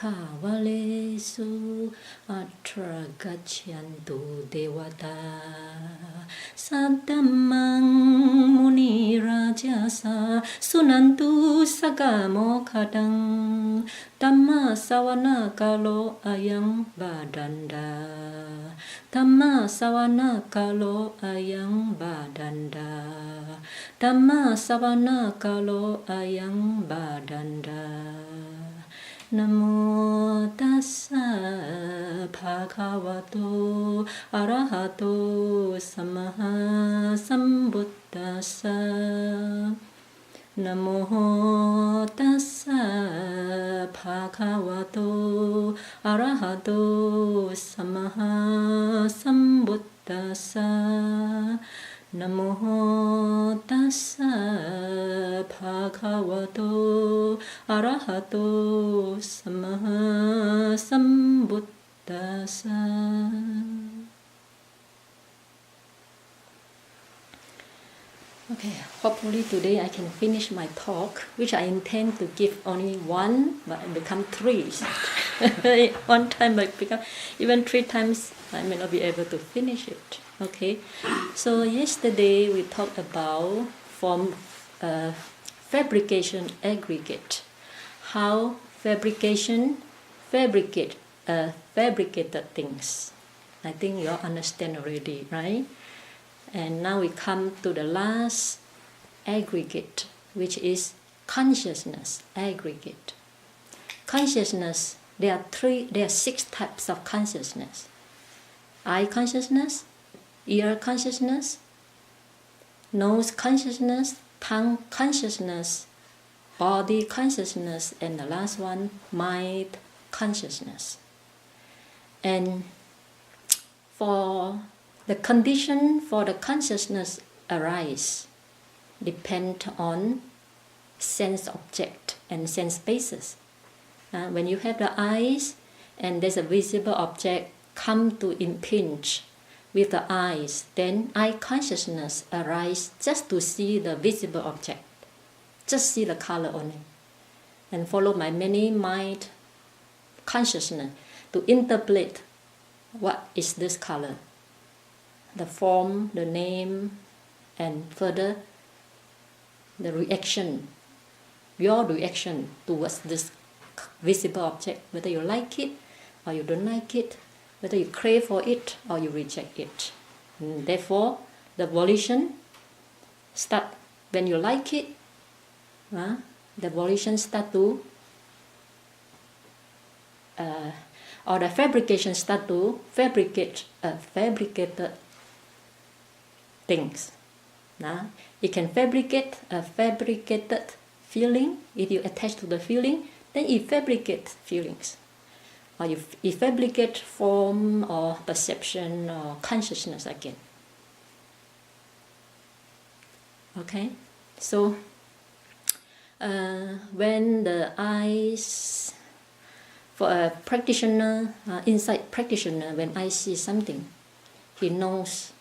Valesu atra gachantu devata Saddhammang muni rajasa sunantu sagamo kadang Dhamma sawana kalo ayang badanda Dhamma sawana kalo ayang badanda Dhamma sawana kalo ayang badanda Namo tassa bhagavato arahato samaha sambuddhassa Namo tassa bhagavato arahato samaha sambuddhassa Namo tassa bhagavato arahato samaha sambuddhassa. Okay, hopefully today I can finish my talk, which I intend to give only one, but it become three. One time I become even 3 times. I may not be able to finish it. Okay, so yesterday we talked about from fabrication aggregate, how fabricated things. I think you all understand already, right? And now we come to the last aggregate, which is consciousness aggregate. Consciousness, there are 6 types of consciousness. Eye consciousness, ear consciousness, nose consciousness, tongue consciousness, body consciousness, and the last one, mind consciousness. And for the condition for the consciousness arise depend on sense object and sense basis. When you have the eyes and there's a visible object come to impinge with the eyes, then eye consciousness arise just to see the visible object, just see the color only, and followed by many mind consciousness to interpret what is this color, the form, the name, and further the reaction, your reaction towards this visible object, whether you like it or you don't like it, whether you crave for it or you reject it. And therefore, the volition start when you like it. The volition start to, or the fabrication start to fabricated things. It can fabricate a fabricated feeling. If you attach to the feeling, then it fabricates feelings. Or you fabricate form or perception or consciousness again. Okay? So, when the eyes, for a practitioner, insight practitioner, when I see something, he knows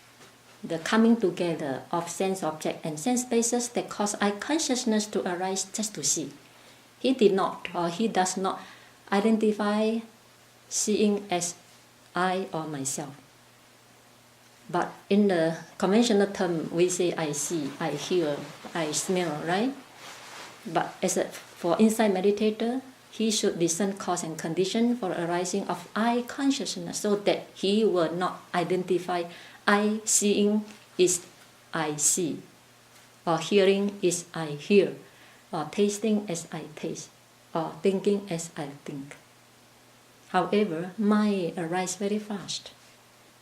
the coming together of sense object and sense bases that cause eye consciousness to arise just to see. He did not, or he does not identify seeing as I or myself. But in the conventional term, we say I see, I hear, I smell, right? But for insight meditator, he should discern cause and condition for the arising of eye consciousness so that he will not identify I seeing is I see, or hearing is I hear, or tasting as I taste, or thinking as I think. However, mind arises very fast.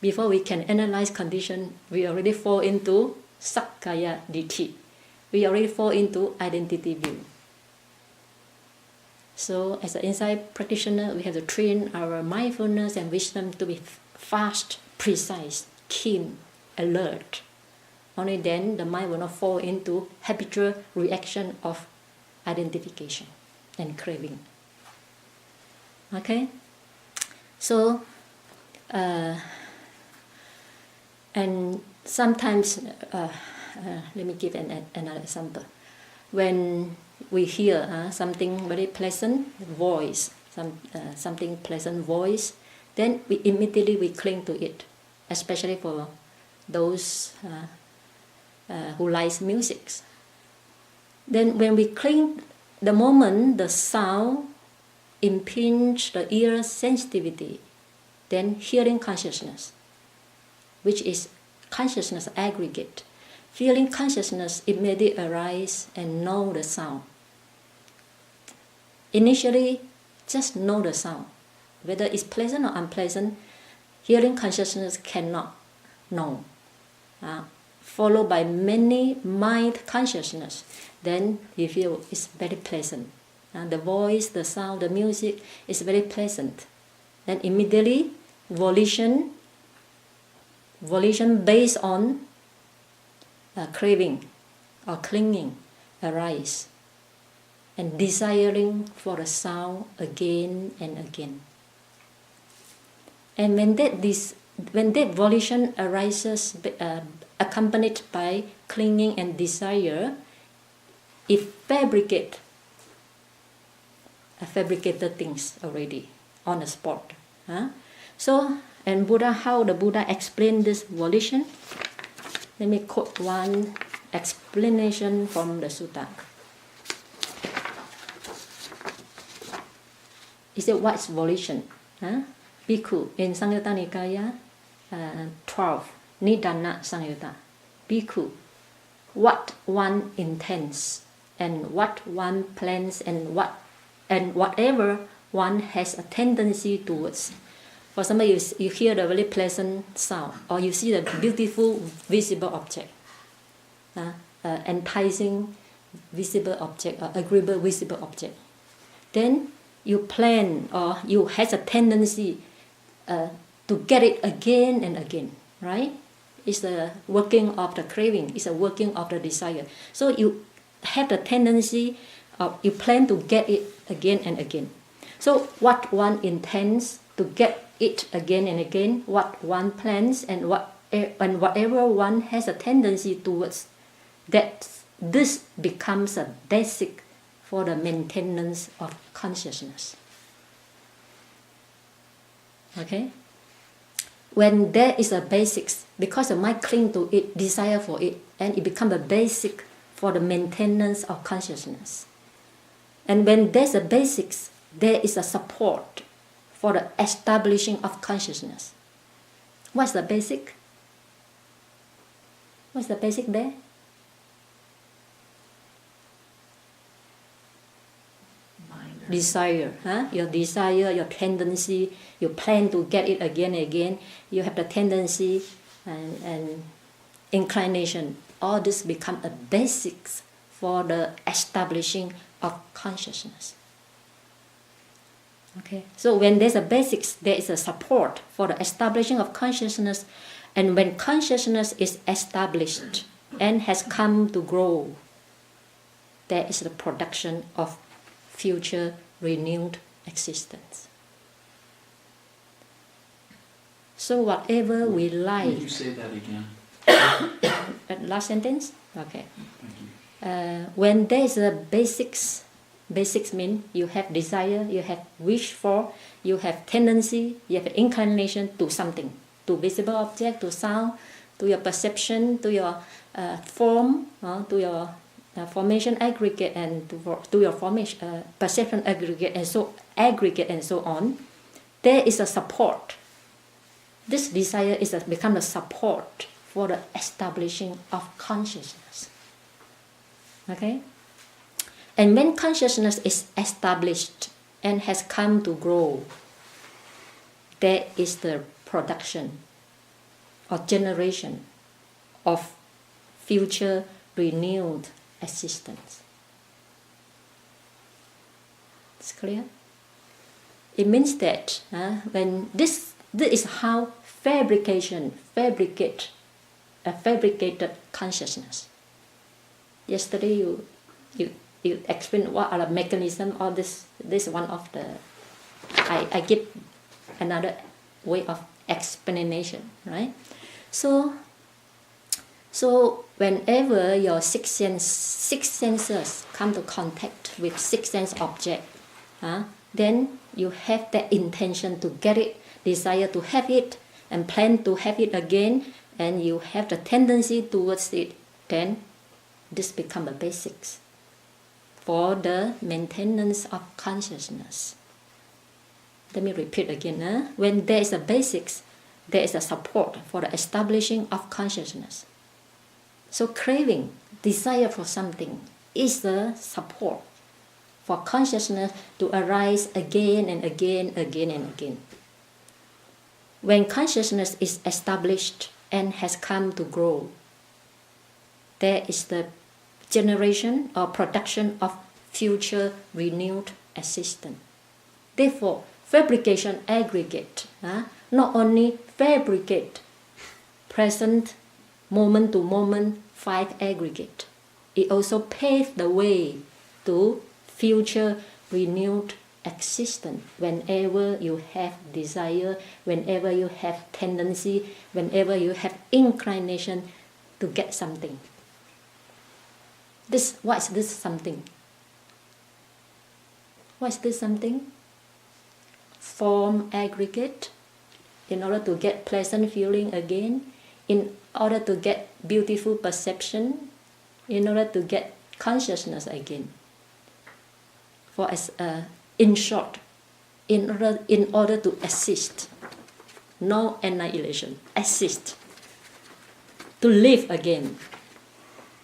Before we can analyze condition, we already fall into sakkaya ditthi. We already fall into identity view. So as an insight practitioner, we have to train our mindfulness and wisdom to be fast, precise, keen, alert. Only then the mind will not fall into habitual reaction of identification and craving. Okay? So, and sometimes, let me give another example. When we hear something very pleasant, voice, something pleasant voice, then we immediately cling to it, especially for those who like music. Then when we cling, the moment the sound impinge the ear sensitivity, then hearing consciousness, which is consciousness aggregate, feeling consciousness immediately arise and know the sound. Initially, just know the sound. Whether it's pleasant or unpleasant, hearing consciousness cannot know. Followed by many mind consciousness, then you feel it's very pleasant. The voice, the sound, the music is very pleasant. Then immediately, volition based on craving or clinging arise, and desiring for the sound again and again. And when that volition arises, accompanied by clinging and desire, it fabricated things already on the spot. So, and how the Buddha explained this volition? Let me quote one explanation from the sutta. He said, what's volition? Bhikkhu, in Samyutta Nikaya 12, Nidana Samyutta. Bhikkhu, what one intends and what one plans and whatever one has a tendency towards. For example, you hear the very pleasant sound, or you see the beautiful visible object, enticing visible object or agreeable visible object. Then you plan or you have a tendency to get it again and again, right? It's the working of the craving, it's a working of the desire. So you have the tendency of, you plan to get it again and again. So what one intends to get it again and again, what one plans and whatever one has a tendency towards, that this becomes a basic for the maintenance of consciousness. Okay? When there is a basics, because the mind cling to it, desire for it, and it becomes a basic for the maintenance of consciousness. And when there's a basics, there is a support for the establishing of consciousness. What's the basic? What's the basic there? Desire, your desire, your tendency, you plan to get it again and again, you have the tendency and inclination. All this become a basics for the establishing of consciousness. Okay, so when there's a basics, there is a support for the establishing of consciousness, and when consciousness is established and has come to grow, there is the production of future renewed existence. So whatever we like. Can you say that again? Last sentence? Okay. When there is a basics mean you have desire, you have wish for, you have tendency, you have inclination to something, to visible object, to sound, to your perception, to your form, to your formation aggregate, and to your formation perception aggregate, and so on. There is a support. This desire is become a support for the establishing of consciousness. Okay? And when consciousness is established and has come to grow, there is the production or generation of future renewed existence. It's clear? It means that when this is how fabricated consciousness. Yesterday you explained what are the mechanism, or this one of the, I give another way of explanation, right? So whenever your six senses come to contact with six sense object, then you have that intention to get it, desire to have it, and plan to have it again, and you have the tendency towards it, then this becomes the basics for the maintenance of consciousness. Let me repeat again. When there is a basics, there is a support for the establishing of consciousness. So craving, desire for something, is the support for consciousness to arise again and again, again and again. When consciousness is established and has come to grow, there is the generation or production of future renewed existence. Therefore, fabrication aggregate not only fabricate present, moment to moment, 5 aggregate, it also paves the way to future renewed existence whenever you have desire, whenever you have tendency, whenever you have inclination to get something. What is this something? What is this something? Form aggregate, in order to get pleasant feeling again, in order to get beautiful perception, in order to get consciousness again. In short, in order to assist, no annihilation, assist, to live again.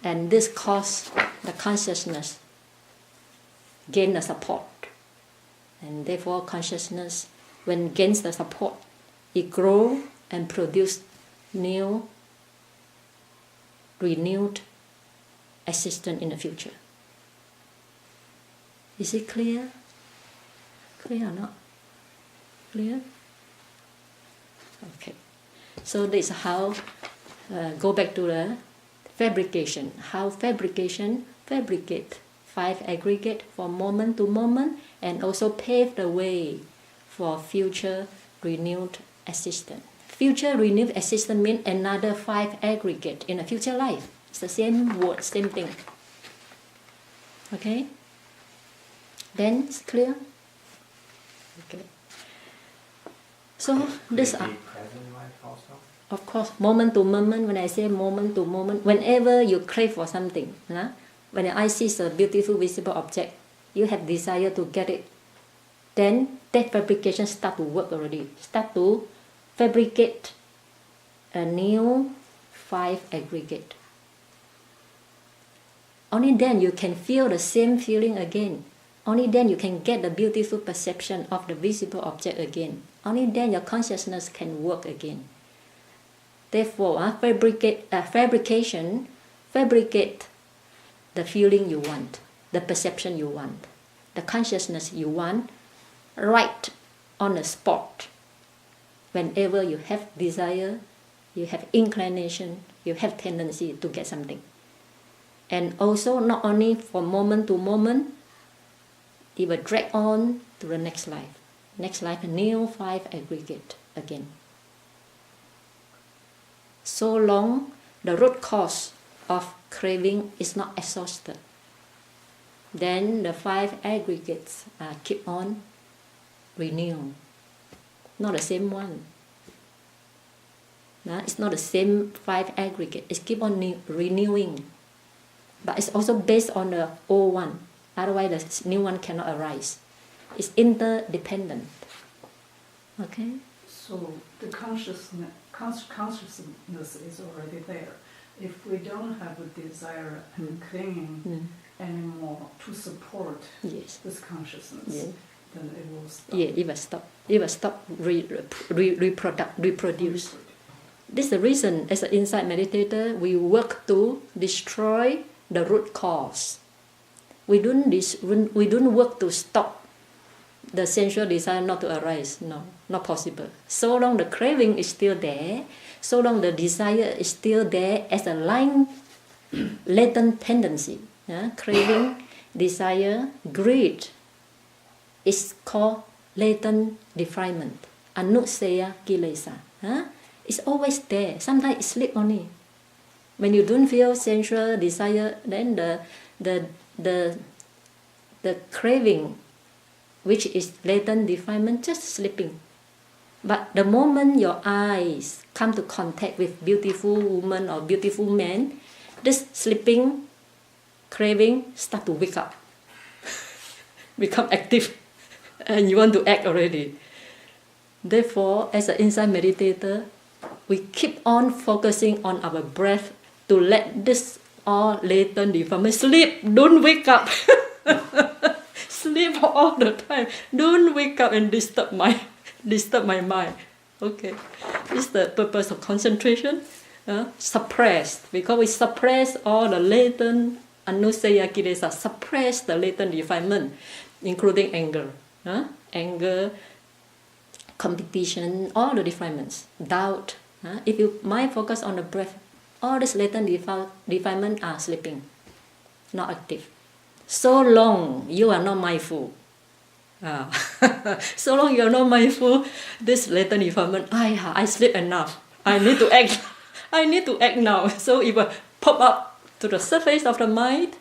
And this causes the consciousness gain the support. And therefore consciousness, when gains the support, it grows and produces new, renewed existence in the future. Is it clear? Clear or not? Clear? Okay. So this is how, go back to the fabrication. How fabrication fabricate 5 aggregate from moment to moment and also pave the way for future renewed existence. Future renewed existence means another 5 aggregate in a future life. It's the same word, same thing. Okay? Then it's clear? Okay. So this are, of course, moment to moment. When I say moment to moment, whenever you crave for something, when the eye sees a beautiful visible object, you have desire to get it. Then that fabrication start to work already. Start to fabricate a new 5 aggregate. Only then you can feel the same feeling again. Only then you can get the beautiful perception of the visible object again. Only then your consciousness can work again. Therefore, fabrication fabricate the feeling you want, the perception you want, the consciousness you want, right on the spot. Whenever you have desire, you have inclination, you have tendency to get something. And also not only from moment to moment, it will drag on to the next life. Next life, a new 5 aggregate again. So long the root cause of craving is not exhausted, then the 5 aggregates keep on renewing. Not the same one. It's not the same 5 aggregate. It keep on renewing. But it's also based on the old one. Otherwise the new one cannot arise. It's interdependent. Okay? So the consciousness is already there. If we don't have a desire and clinging anymore to support this consciousness, then it will stop. Yeah, it will stop. It will stop reproduce. This is the reason, as an insight meditator, we work to destroy the root cause. We don't work to stop the sensual desire not to arise. No, not possible. So long the craving is still there, so long the desire is still there as a latent tendency. Craving, desire, greed is called latent defilement. Anusaya kilesa. It's always there. Sometimes it sleep only. When you don't feel sensual desire, then the craving which is latent defilement, just sleeping. But the moment your eyes come to contact with beautiful woman or beautiful man, this sleeping craving start to wake up, become active, and you want to act already. Therefore, as an insight meditator, we keep on focusing on our breath to let this all latent defilement sleep. Don't wake up. Sleep all the time. Don't wake up and disturb my mind. Okay, this is the purpose of concentration. Suppressed, because we suppress all the latent anusaya kilesa, suppress the latent defilement, including anger, anger, competition, all the defilements, doubt. If you mind focus on the breath, all these latent defilements are sleeping, not active. So long you are not mindful. So long you are not mindful, this latent defilement, I sleep enough. I need to act. I need to act now. So it will pop up to the surface of the mind.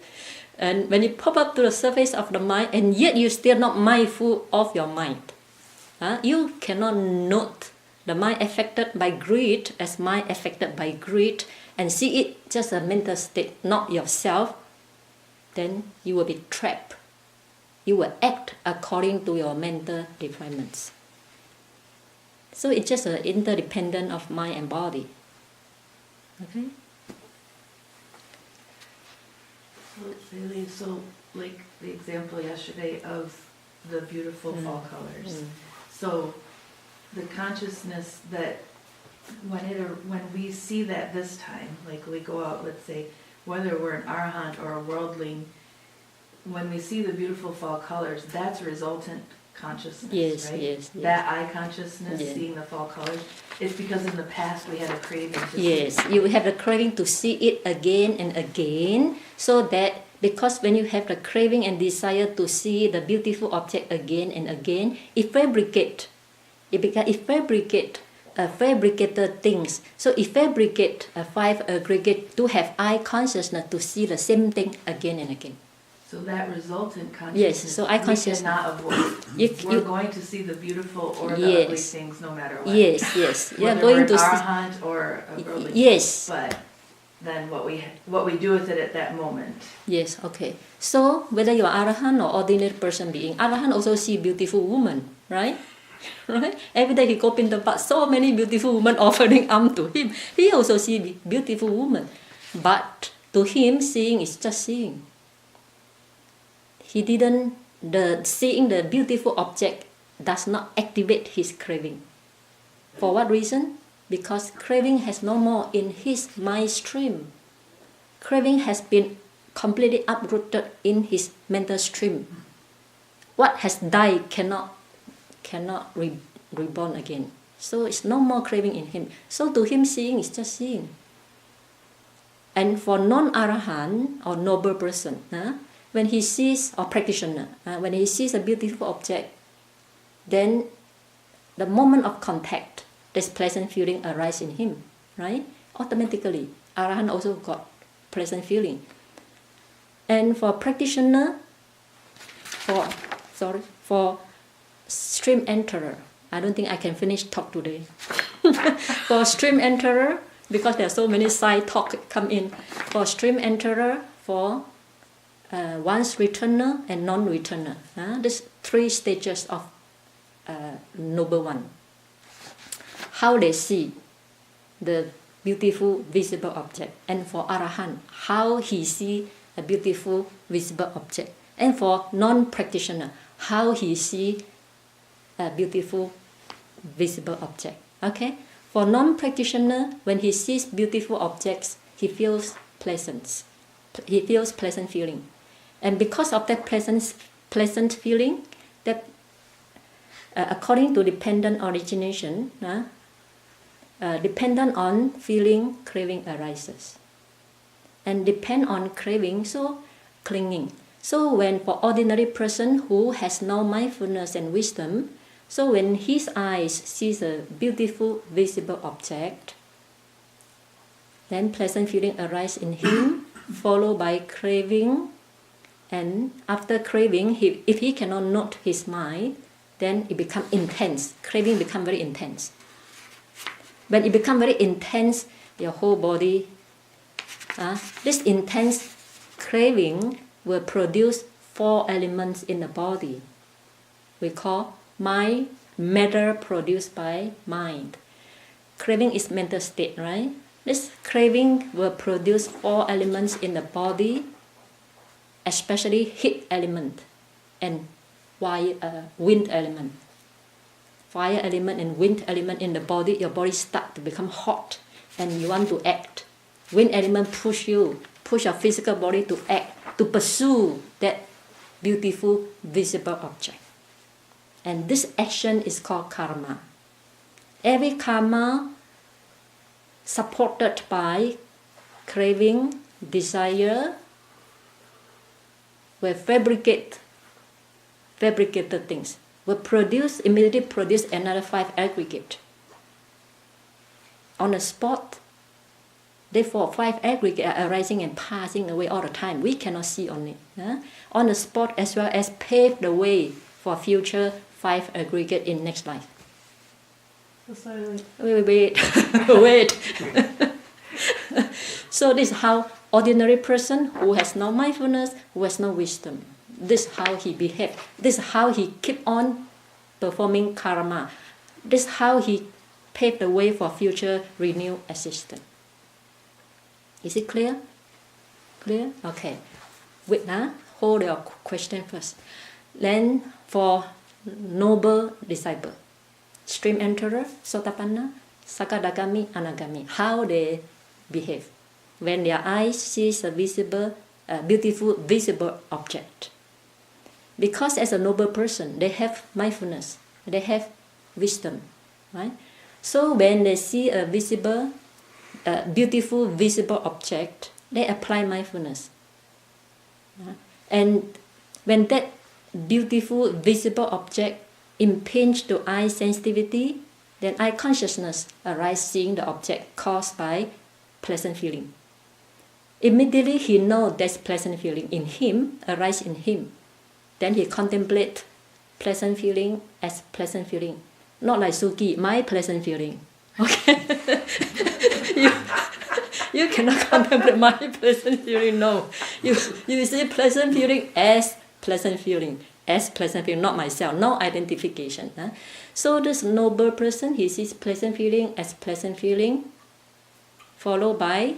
And when it pop up to the surface of the mind, and yet you're still not mindful of your mind. You cannot note the mind affected by greed as mind affected by greed and see it just a mental state, not yourself. Then you will be trapped. You will act according to your mental defilements. So it's just an interdependent of mind and body. Okay? So like the example yesterday of the beautiful fall colors. So the consciousness that when we see that this time, like we go out, let's say, whether we're an arahant or a worldling, when we see the beautiful fall colors, that's resultant consciousness, yes, right? Yes. That eye consciousness, seeing the fall colors, it's because in the past we had a craving to see it. You have a craving to see it again and again, so that because when you have the craving and desire to see the beautiful object again and again, it fabricates fabricated things. So it fabricate 5 aggregates to have eye consciousness to see the same thing again and again. So that resultant consciousness, so eye consciousness, we cannot avoid. We're going to see the beautiful or the ugly things no matter what. Yes. You are going to an arahant or a worldling. Yes. But then what we do with it at that moment. Yes, okay. So whether you are arahant or ordinary person being, arahant also see beautiful woman, right? Right? Every day he go in the bath, so many beautiful women offering arm to him. He also see beautiful woman. But to him, seeing is just seeing. He didn't, seeing the beautiful object does not activate his craving. For what reason? Because craving has no more in his mind stream. Craving has been completely uprooted in his mental stream. What has died cannot reborn again. So it's no more craving in him. So to him, seeing is just seeing. And for non-arahant or noble person, when he sees, or practitioner, when he sees a beautiful object, then the moment of contact, this pleasant feeling arises in him, right? Automatically, arahant also got pleasant feeling. And for practitioner, for stream enterer, I don't think I can finish talk today. For stream enterer, because there are so many side talk come in. For stream enterer, for once returner and non-returner. These 3 stages of noble one. How they see the beautiful visible object. And for arahant, how he see a beautiful visible object. And for non-practitioner, how he see a beautiful visible object. Okay? For non-practitioner, when he sees beautiful objects, he feels pleasant. He feels pleasant feeling. And because of that pleasant feeling, that according to dependent origination, dependent on feeling, craving arises. And depend on craving, so clinging. So when for ordinary person who has no mindfulness and wisdom, so when his eyes sees a beautiful visible object, then pleasant feeling arises in him, followed by craving, And after craving, if he cannot note his mind, then it becomes intense. Craving becomes very intense. When it becomes very intense, your whole body, this intense craving will produce 4 elements in the body. We call mind, matter produced by mind. Craving is mental state, right? This craving will produce 4 elements in the body, especially heat element and wind element. Fire element and wind element in the body, your body start to become hot and you want to act. Wind element push your physical body to act, to pursue that beautiful visible object. And this action is called karma. Every karma supported by craving, desire, will fabricated things, will immediately produce another 5 aggregate. On the spot, therefore 5 aggregate are arising and passing away all the time. We cannot see on it. On the spot, as well as pave the way for future 5 aggregate in next life. Wait. So this is how ordinary person who has no mindfulness, who has no wisdom, this is how he behaves. This is how he keep on performing karma. This is how he paved the way for future renewed existence. Is it clear? Clear? Okay. Wait now. Hold your question first. Then for noble disciple, stream enterer, sotapanna, sakadagami, anagami, how they behave when their eyes sees a beautiful visible object. Because as a noble person, they have mindfulness, they have wisdom, right? So when they see a beautiful visible object, they apply mindfulness. And when that beautiful visible object impinges to eye sensitivity, then eye consciousness arises seeing the object caused by pleasant feeling. Immediately he knows there's pleasant feeling in him, arise in him. Then he contemplates pleasant feeling as pleasant feeling. Not like Suki, my pleasant feeling. Okay? you cannot contemplate my pleasant feeling, no. You see pleasant feeling as pleasant feeling, not myself, no identification. So this noble person, he sees pleasant feeling as pleasant feeling, followed by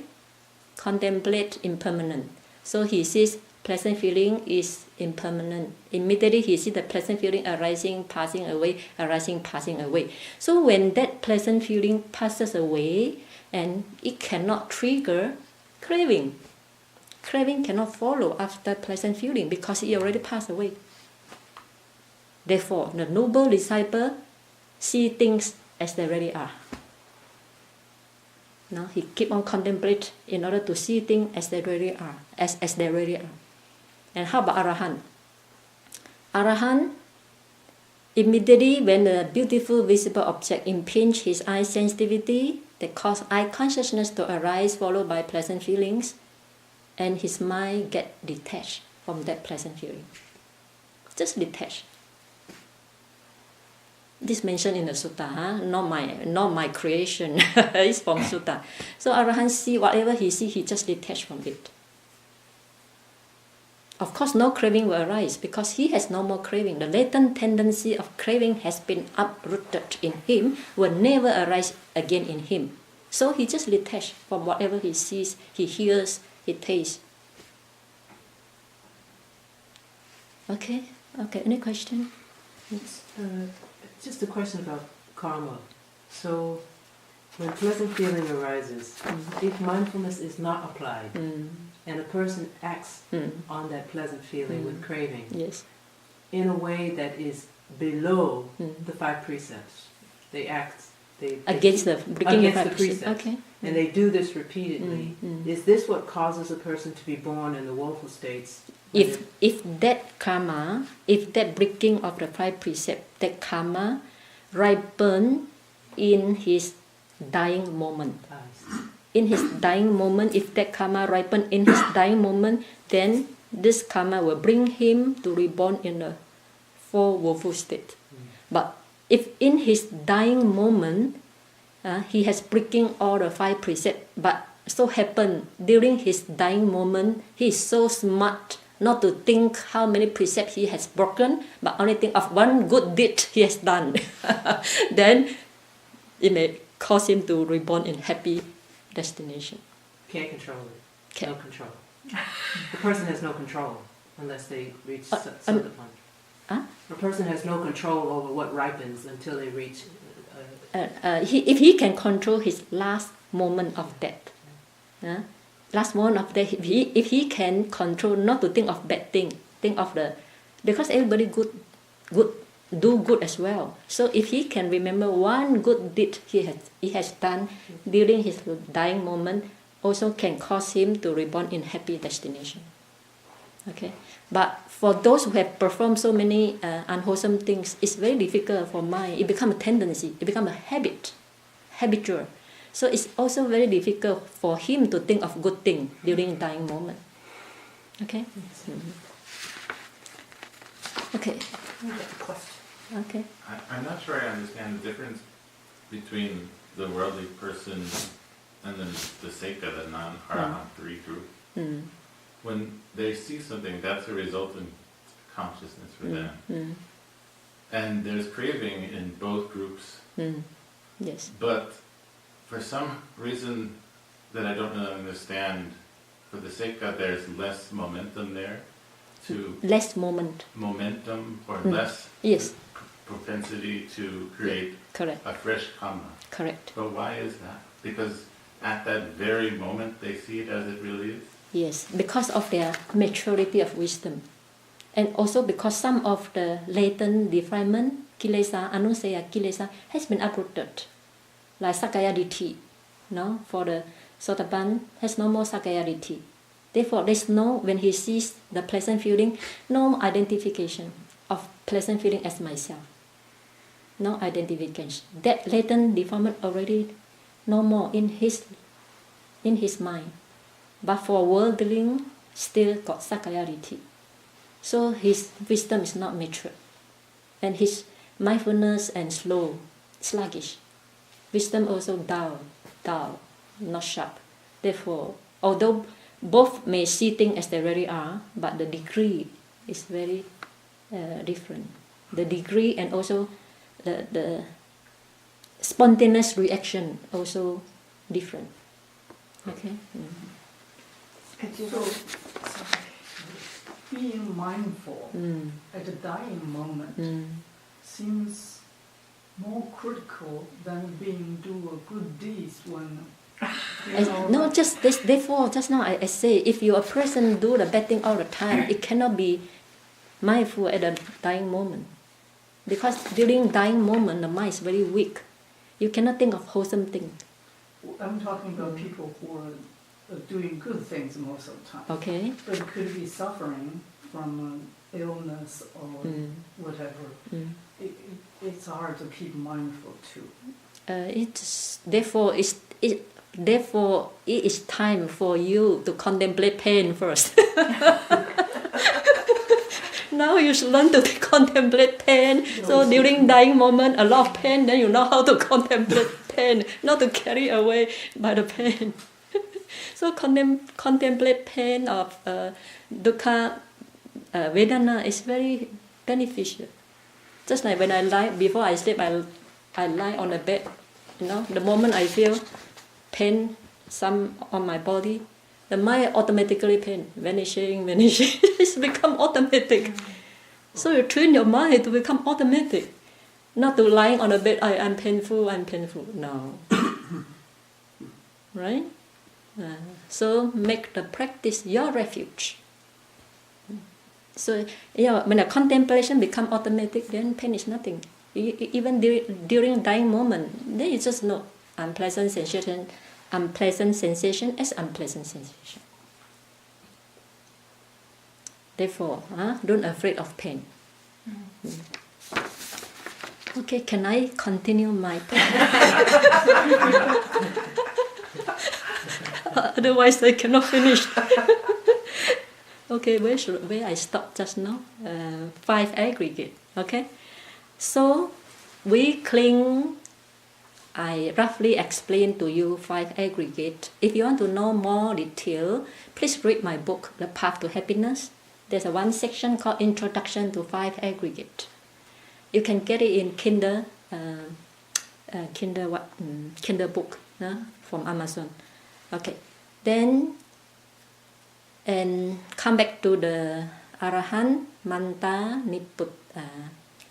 contemplate impermanent. So he sees pleasant feeling is impermanent. Immediately he sees the pleasant feeling arising, passing away, arising, passing away. So when that pleasant feeling passes away, and it cannot trigger craving. Craving cannot follow after pleasant feeling because it already passed away. Therefore, the noble disciple see things as they really are. Now he keep on contemplate in order to see things as they really are, as they really are. And how about Arahant? Arahant, immediately when the beautiful visible object impinges his eye sensitivity, that cause eye consciousness to arise, followed by pleasant feelings, and his mind get detached from that pleasant feeling. Just detached. This mentioned in the sutta, not my creation. It's from sutta. So Arahant see whatever he see, he just detached from it. Of course, no craving will arise because he has no more craving. The latent tendency of craving has been uprooted in him, will never arise again in him. So he just detached from whatever he sees, he hears, he tastes. Okay, any question? Yes. Just a question about karma. So, when pleasant feeling arises, if mindfulness is not applied, and a person acts on that pleasant feeling with craving, yes, in a way that is below the 5 precepts, they act against the precepts, okay, and they do this repeatedly. Is this what causes a person to be born in the woeful states? If that karma, if that breaking of the 5 precepts, that karma ripen in his dying moment. In his dying moment, if that karma ripen in his dying moment, then this karma will bring him to reborn in a four woeful state. But if in his dying moment, he has breaking all the 5 precepts, but so happen during his dying moment, he is so smart not to think how many precepts he has broken, but only think of one good deed he has done. Then it may cause him to reborn in happy destination. Can't control it. No control. The person has no control unless they reach Sotapant. The person has no control over what ripens until they reach. If he can control his last moment of death, last moment of death, if he can control not to think of bad thing, think of because everybody do good as well. So if he can remember one good deed he has done during his dying moment, also can cause him to reborn in happy destination. Okay, but for those who have performed so many unwholesome things, it's very difficult for mind. It becomes a tendency. It becomes a habitual. So it's also very difficult for him to think of good thing during dying moment. Okay. Okay. Okay. I'm not sure I understand the difference between the worldly person and then the Seka, the non-Arahant 3 group. When they see something, that's a resultant consciousness for them. And there's craving in both groups. Yes. But for some reason that I don't really understand, for the Seka there's less momentum there to... Less momentum or less yes. propensity to create Correct. A fresh karma. Correct. But why is that? Because at that very moment they see it as it really is? Yes, because of their maturity of wisdom. And also because some of the latent defilement, kilesa, anusaya kilesa, has been uprooted. Like Sakaya Ditti, no? For the Sotapan, has no more Sakaya Ditti. Therefore, there's no, when he sees the pleasant feeling, no identification of pleasant feeling as myself. No identification. That latent defilement already no more in his mind. But for worldling, still got Sakaya Ditti. So his wisdom is not mature. And his mindfulness and slow, sluggish. Wisdom also dull, not sharp. Therefore, although both may see things as they really are, but the degree is very different. The degree and also the spontaneous reaction also different. Okay. So, being mindful at the dying moment seems more critical than do a good deeds when. No, just this. Therefore, just now I say, if you a person do the bad thing all the time, it cannot be mindful at the dying moment, because during dying moment the mind is very weak. You cannot think of wholesome things. I'm talking about people who are doing good things most of the time. Okay. But it could be suffering from illness or whatever. It's hard to keep mindful too. Therefore, it is time for you to contemplate pain first. Now you should learn to contemplate pain. So during dying moment, a lot of pain, then you know how to contemplate pain, not to carry away by the pain. So contemplate pain of dukkha, Vedana is very beneficial. Just like when I lie, before I sleep, I lie on the bed. The moment I feel pain some on my body, the mind automatically pain, vanishing. It's become automatic. So you train your mind to become automatic. Not to lying on the bed, I'm painful. No. Right? So make the practice your refuge. So when a contemplation become automatic, then pain is nothing. Even during dying moment, then you just know unpleasant sensation as unpleasant sensation. Therefore, don't afraid of pain. Okay, can I continue my Otherwise I cannot finish. Okay, where I stopped just now? 5 aggregate. Okay, so we cling. I roughly explained to you 5 aggregate. If you want to know more detail, please read my book, The Path to Happiness. There's one section called Introduction to 5 aggregate. You can get it in Kindle book from Amazon. Okay, then and come back to the Arahant Manta Niputta,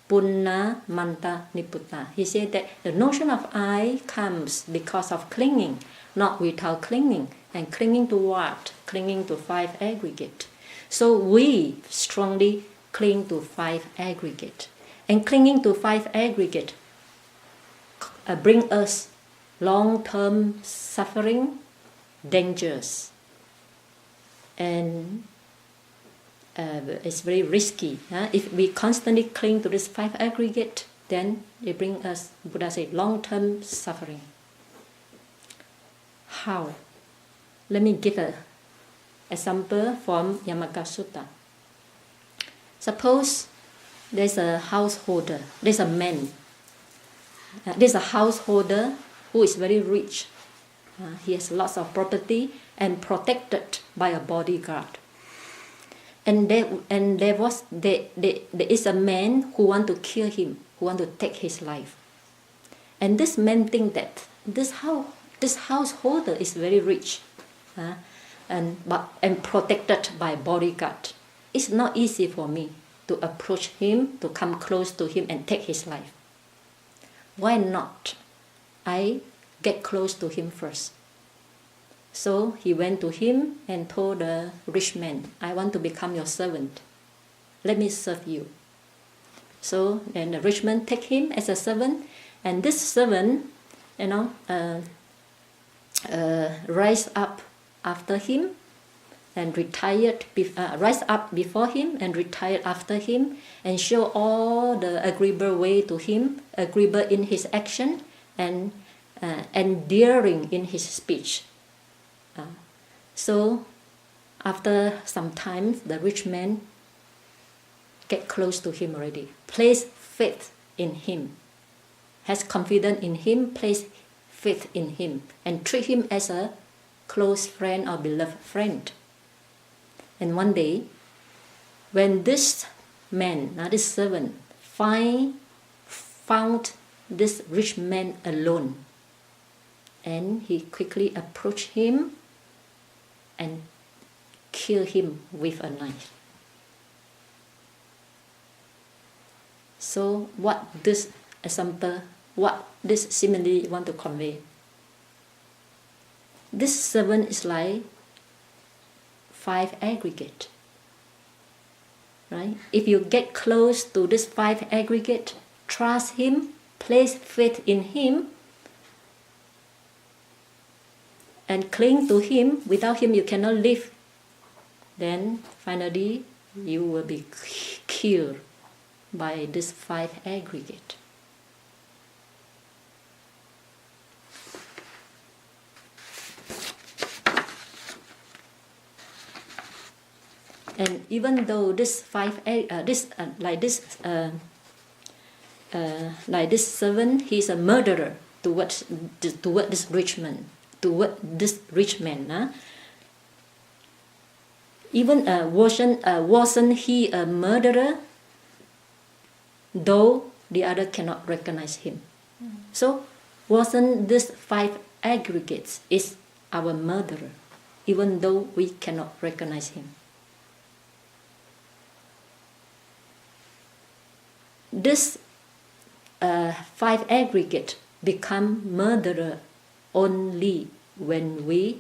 Punna Manta Niputta. He said that the notion of I comes because of clinging, not without clinging. And clinging to what? Clinging to 5 aggregate. So we strongly cling to 5 aggregate. And clinging to 5 aggregate bring us long-term suffering, dangers, and it's very risky. If we constantly cling to this 5 aggregate, then it brings us, Buddha said, long-term suffering. How? Let me give an example from Yamaka Sutta. Suppose there's a householder, there's a man. There's a householder who is very rich. He has lots of property and protected by a bodyguard. And there is a man who want to kill him, who want to take his life. And this man think that this householder is very rich, and protected by bodyguard. It's not easy for me to approach him, to come close to him and take his life. Why not? I get close to him first. So he went to him and told the rich man, I want to become your servant. Let me serve you. So then the rich man take him as a servant, and this servant, rise up after him and rise up before him and retired after him, and show all the agreeable way to him, agreeable in his action and endearing in his speech. So after some time, the rich man get close to him already, place faith in him, has confidence in him, place faith in him, and treat him as a close friend or beloved friend. And one day, when this man, this servant, found this rich man alone, and he quickly approached him and killed him with a knife. So what this example, what this simile want to convey? This servant is like 5 aggregate, right? If you get close to this 5 aggregate, trust him, place faith in him, and cling to him. Without him you cannot live. Then finally you will be killed by this 5 aggregate. And even though this like this servant, he's a murderer toward this rich man. Even wasn't he a murderer? Though the other cannot recognize him. So wasn't this 5 aggregates is our murderer, even though we cannot recognize him. This 5 aggregate become murderer only when we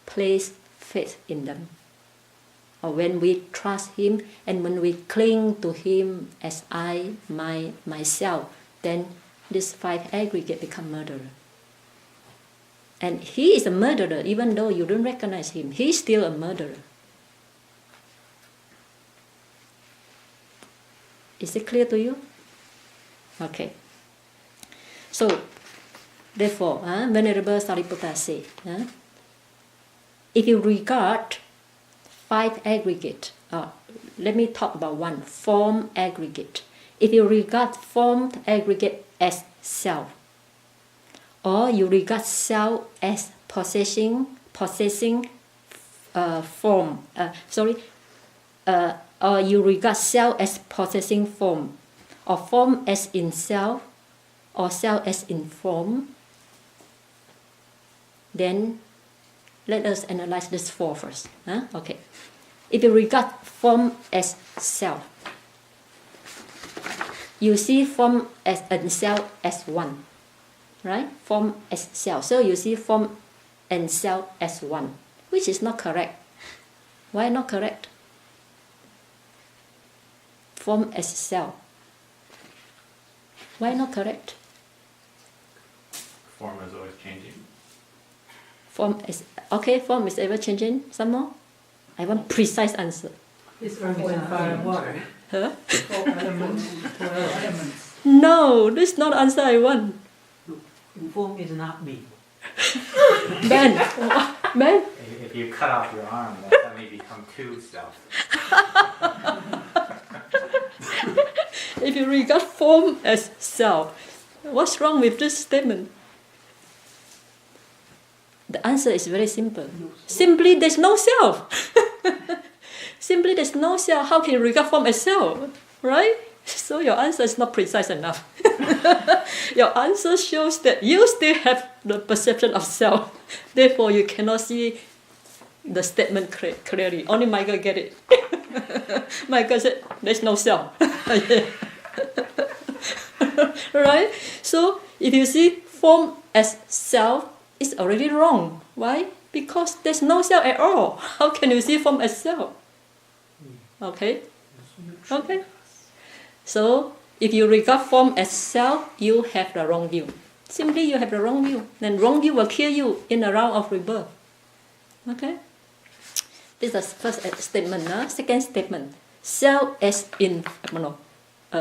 place faith in them, or when we trust him and when we cling to him as I, myself, then this 5 aggregate become murderer. And he is a murderer even though you don't recognize him. He's still a murderer. Is it clear to you? Okay. So, therefore, Venerable Sariputta said, if you regard 5 aggregate. Let me talk about one, form aggregate. If you regard formed aggregate as self, or you regard self as possessing form, or you regard self as possessing form, or form as in self, or self as in form, then let us analyze this 4 first. Okay. If you regard form as self, you see form as and self as one, right? Form as self. So you see form and self as one, which is not correct. Why not correct? Form as self. Why not correct? Form is always changing. Form is ever changing. Some more? I want precise answer. It's earth, wind, fire, and water. Huh? 4 elements. 12 elements. No, this is not the answer I want. Form is not me. Ben, Ben. If you cut off your arm, that may become 2 self. If you regard form as self, what's wrong with this statement? The answer is very simple. Simply, there's no self. Simply, there's no self. How can you regard form as self? Right? So your answer is not precise enough. Your answer shows that you still have the perception of self. Therefore, you cannot see the statement clearly. Only Michael get it. Michael said, there's no self. Right? So, if you see form as self, it's already wrong. Why? Because there's no self at all. How can you see form as self? Okay? Okay? So, if you regard form as self, you have the wrong view. Simply, you have the wrong view. Then wrong view will kill you in a round of rebirth. Okay? This is the first statement. Second statement. Self as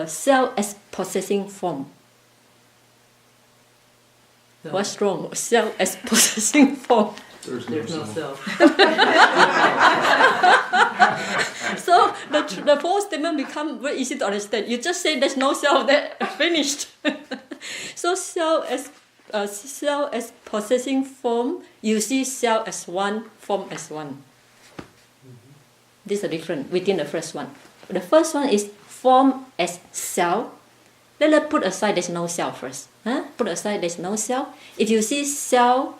self as possessing form. No. What's wrong? Self as possessing form. There's no self. So the fourth statement becomes very easy to understand. You just say there's no self, that finished. So self as possessing form, you see self as one, form as one. This is the difference within the first one. The first one is form as self. Let's put aside there's no self first. Put aside there's no self. If you see self,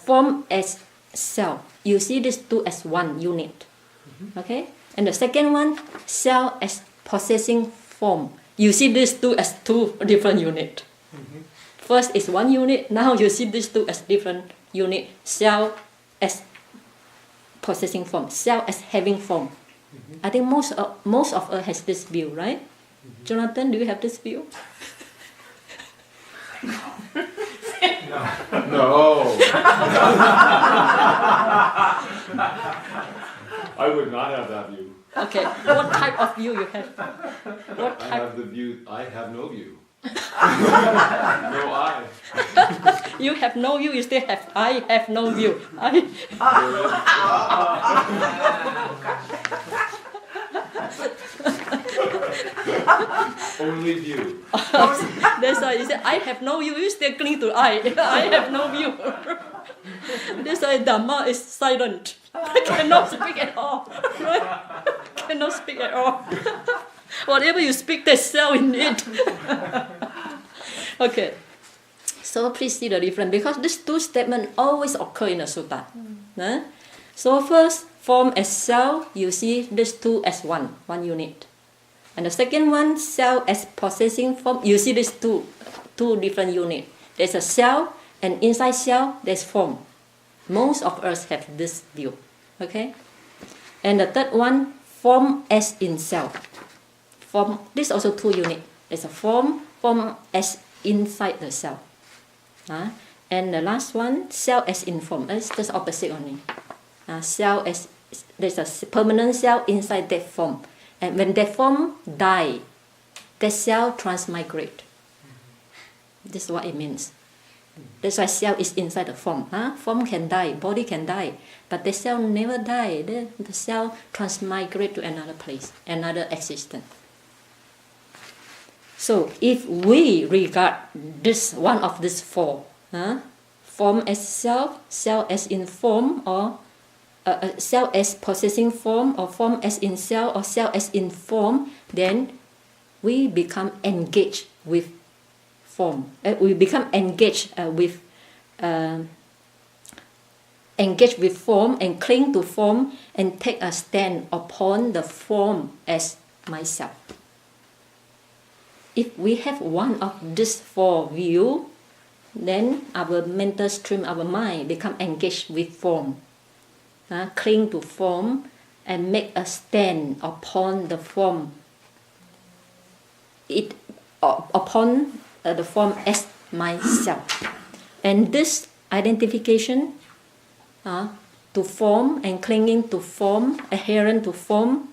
form as self, you see these two as one unit. Okay? And the second one, self as possessing form. You see these two as 2 different units. First is 1 unit, now you see these 2 as different units. Self as possessing form, self as having form. I think most of us has this view, right? Jonathan, do you have this view? No. I would not have that view. Okay, what type of view you have? What I type? have the view, I have no view. No I. You have no view, you still have I have no view. Only view. That's why you say I have no view, you still cling to I. I have no view. That's why Dhamma is silent. Cannot speak at all. Right? Cannot speak at all. Whatever you speak, there's self in it. Okay. So please see the difference, because these 2 statements always occur in the sutta. So first, form as self, you see these 2 as one unit. And the second one, self as possessing form, you see these two different units. There's a self, and inside self, there's form. Most of us have this view. Okay? And the third one, form as in self. Form, this is also 2 units. There's a form as inside the self. And the last one, self as in form. It's just opposite only. Self as, there's a permanent self inside that form. And when that form dies, that self transmigrate. This is what it means. That's why cell is inside the form. Form can die, body can die, but the cell never die. The cell transmigrate to another place, another existence. So if we regard this one of these four, form as self, cell as in form, or cell as possessing form, or form as in cell, or cell as in form, then we become engaged with form. We become engaged with form and cling to form and take a stand upon the form as myself. If we have one of these four views, then our mental stream, our mind become engaged with form, cling to form and make a stand upon the form. Upon the form as myself. And this identification to form and clinging to form, adherent to form,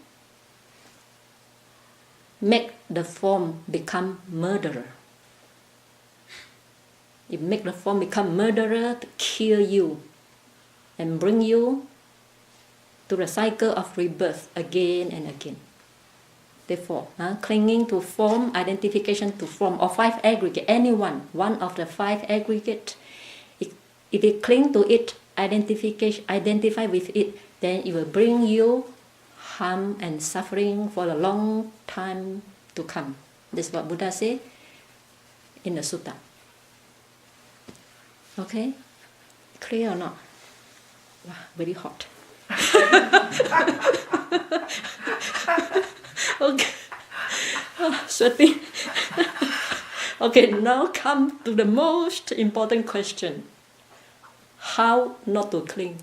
make the form become murderer. It make the form become murderer to kill you and bring you to the cycle of rebirth again and again. Therefore, clinging to form, identification to form, or five aggregate, one of the five aggregate, if you cling to it, identify with it, then it will bring you harm and suffering for a long time to come. This is what Buddha said in the sutta. Okay? Clear or not? Wow, very hot. Okay. Sweating. Okay, now come to the most important question. How not to cling?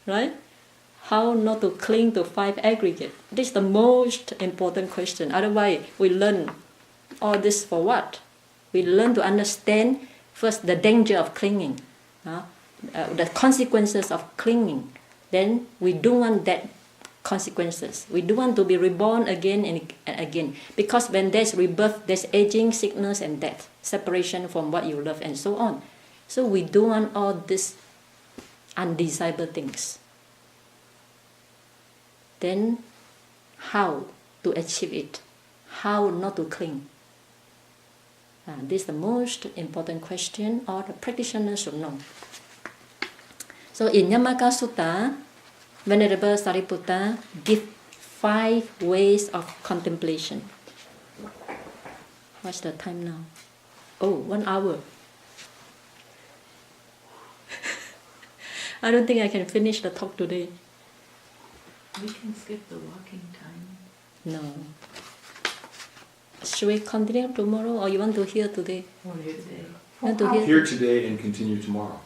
Right? How not to cling to five aggregate? This is the most important question. Otherwise, we learn all this for what? We learn to understand first the danger of clinging, the consequences of clinging. Then we don't want that consequences. We don't want to be reborn again and again. Because when there's rebirth, there's aging, sickness, and death, separation from what you love, and so on. So we don't want all these undesirable things. Then how to achieve it? How not to cling? This is the most important question all the practitioners should know. So in Yamaka Sutta, Venerable Sariputta gives 5 ways of contemplation. What's the time now? Oh, 1 hour. I don't think I can finish the talk today. We can skip the walking time. No. Should we continue tomorrow, or you want to hear today? Today. You want to Here today and continue tomorrow.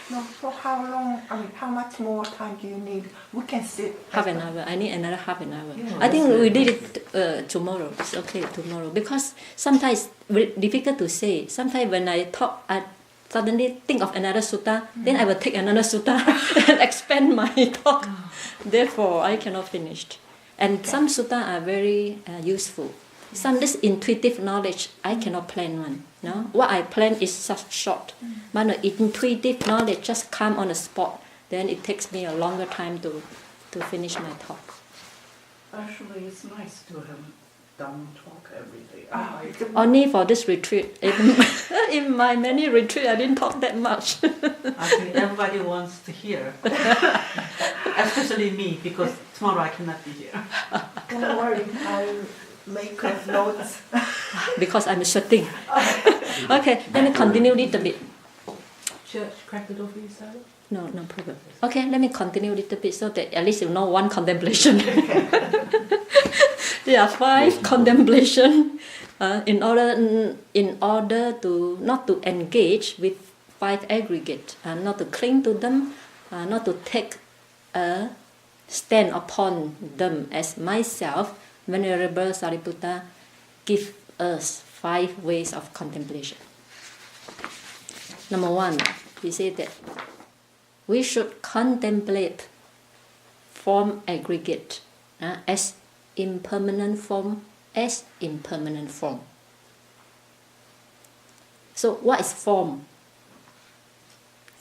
No, for how long, how much more time do you need? We can sit. Half an hour. I need another half an hour. Yeah, I think we did it tomorrow. It's okay tomorrow. Because sometimes it's difficult to say. Sometimes when I talk, I suddenly think of another sutta, then I will take another sutta and expand my talk. Therefore, I cannot finish. And some sutta are very useful. Some this intuitive knowledge, I cannot plan one. No? What I plan is such short. But the intuitive knowledge just come on the spot. Then it takes me a longer time to finish my talk. Actually, it's nice to have Dhamma talk every day. Only for this retreat. In my many retreats, I didn't talk that much. I think everybody wants to hear, especially me, because tomorrow I cannot be here. Don't worry, I'll make notes. Because I'm sweating. Okay, let me continue a little bit. Church, crack the door for you, Sarah? No problem. Okay, let me continue a little bit so that at least you know one contemplation. There are 5 contemplation in order to not to engage with 5 aggregate, not to cling to them, not to take a stand upon them as myself. Venerable Sariputta give us 5 ways of contemplation. Number 1, he said that we should contemplate form aggregate as impermanent form, as impermanent form. So what is form?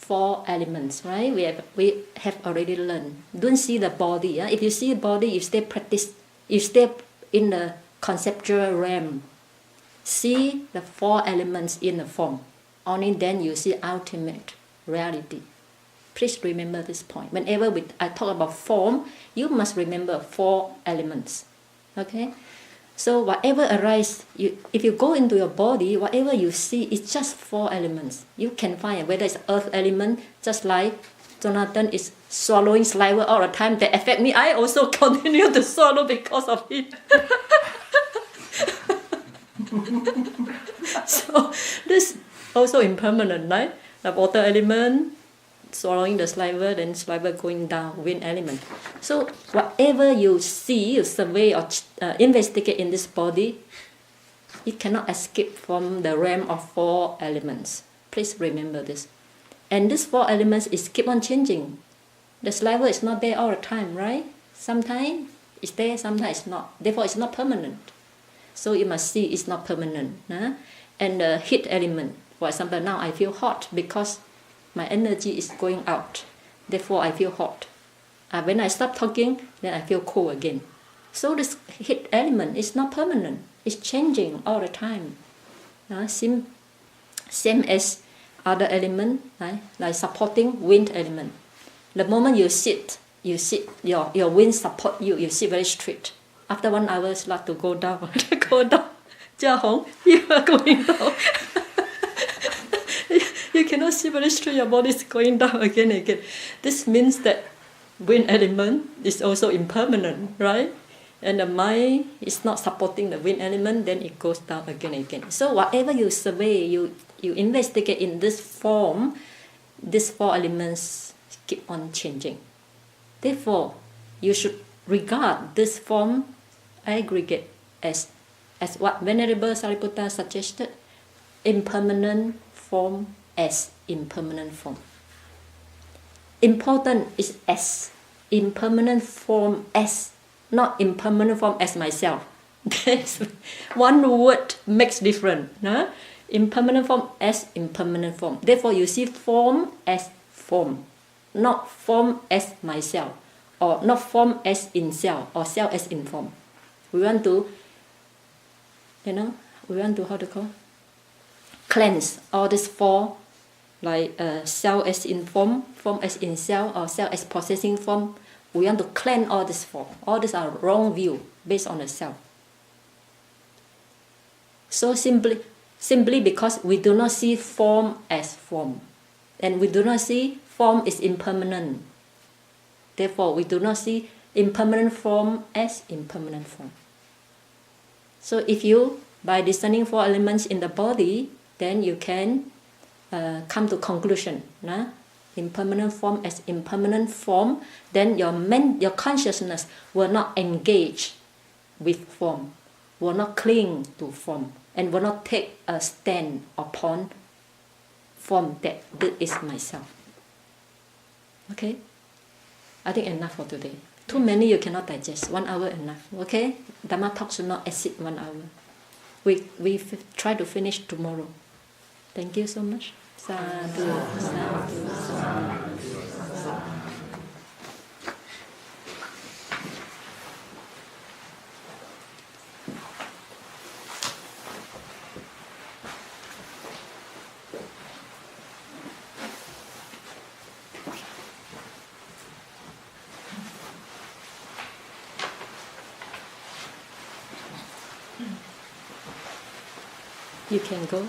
4 elements, right? We have already learned. Don't see the body. If you see the body, you stay in the conceptual realm. See the 4 elements in the form. Only then you see ultimate reality. Please remember this point. Whenever I talk about form, you must remember 4 elements. Okay? So whatever arises, if you go into your body, whatever you see is just 4 elements. You can find whether it's earth element, just like Jonathan is swallowing saliva all the time. That affect me. I also continue to swallow because of it. So this also impermanent, right? The water element, swallowing the saliva, then saliva going down, wind element. So whatever you see, you survey or investigate in this body, it cannot escape from the realm of 4 elements. Please remember this. And these 4 elements is keep on changing. The saliva is not there all the time, right? Sometimes it's there, sometimes it's not. Therefore, it's not permanent. So you must see it's not permanent. And the heat element, for example, now I feel hot because my energy is going out. Therefore, I feel hot. When I stop talking, then I feel cold again. So this heat element is not permanent. It's changing all the time. Same as other element, right? Like supporting wind element. The moment you sit, your wind support you, you sit very straight. After 1 hour, start to go down, go down. Jia Hong, you are going down. You cannot see very straight, your body is going down again and again. This means that wind element is also impermanent, right? And the mind is not supporting the wind element, then it goes down again and again. So whatever you survey, you investigate in this form, these 4 elements keep on changing. Therefore, you should regard this form aggregate as what Venerable Sariputta suggested, impermanent form as impermanent form. Important is as impermanent form as, not impermanent form as myself. One word makes difference. No? Impermanent form as impermanent form. Therefore, you see form as form, not form as myself, or not form as in self, or self as in form. We want to, how to call? Cleanse all these 4, like self as in form as in self, or self as possessing form. We want to cleanse all these 4. All these are wrong view based on the self. So simply because we do not see form as form, and we do not see form is impermanent. Therefore, we do not see impermanent form as impermanent form. So if you, by discerning 4 elements in the body, then you can come to conclusion. Impermanent form as impermanent form, then your consciousness will not engage with form, will not cling to form, and will not take a stand upon form that this is myself. Okay? I think enough for today. Too many you cannot digest. 1 hour enough. Okay? Dhamma talk should not exceed 1 hour. We try to finish tomorrow. Thank you so much. Sadhu, sadhu, sadhu. You can go.